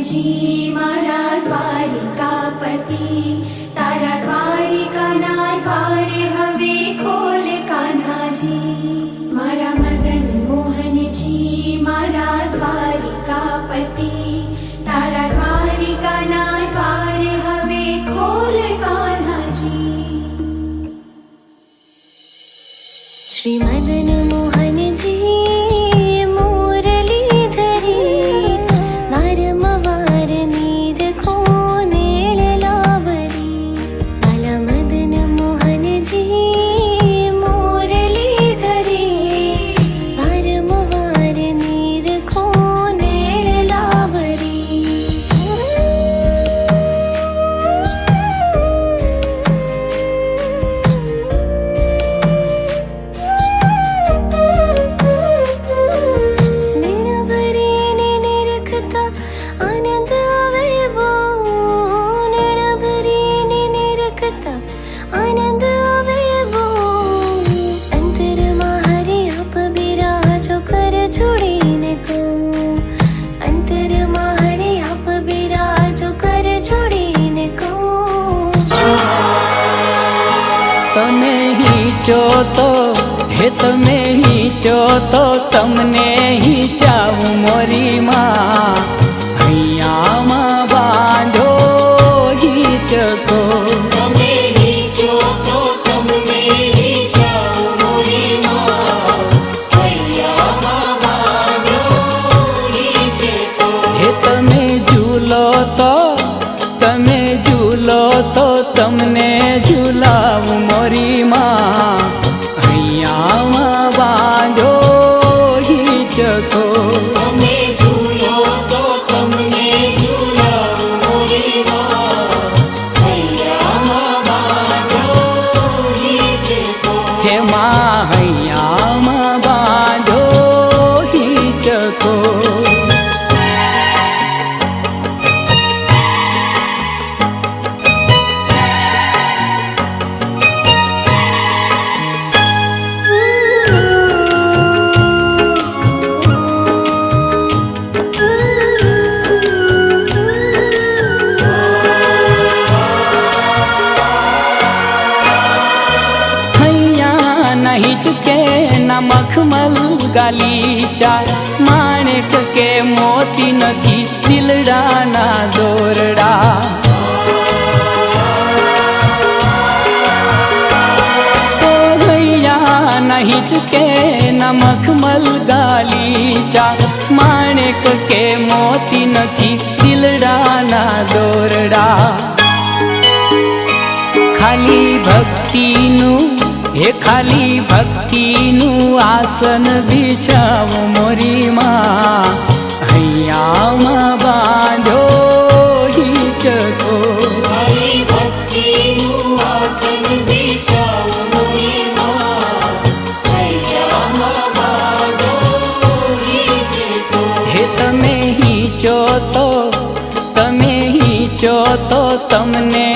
जी मारा द्वारिकापति तारा द्वारिकाना द्वारे हवे खोल कान्हाजी मारा मदन मोहन जी मारा द्वारिकापति तारा द्वारिकाना द्वारे हवे खोल कान्हाजी। श्री मदन मोहन जी તમે હીચો તો તમને હીચાવું મોરી માં હૈયામાં બાંધો હીચકો તમે હીચો તો તમને હીચાવું મોરી માં હૈયામાં બાંધો હીચકો હે તમે ઝૂલો તો તમને ઝૂલાવું મોરી માં હૈયામાં બાંધો હીચકો તમે ઝૂલો તો તમને ઝૂલાવું મોરી માં હૈયામાં બાંધો હીચકો હે માં હૈયામાં બાંધો હીચકો चुके न मखमल गालीचा माणिक के मोती नथी दिलड़ा ना दोरड़ा भैया नहीं चुके न मखमल गालीचा माणिक के मोती नथी दिलड़ा ना दोरड़ा खाली भक्ति नु हे खाली भक्ति नु आसन बिछाव मोरी माँ हैयामा बांधो हीचको खाली भक्ति नु आसन बिछाव मोरी माँ हैयामा बांधो हीचको हे तमे हीचो तो तमने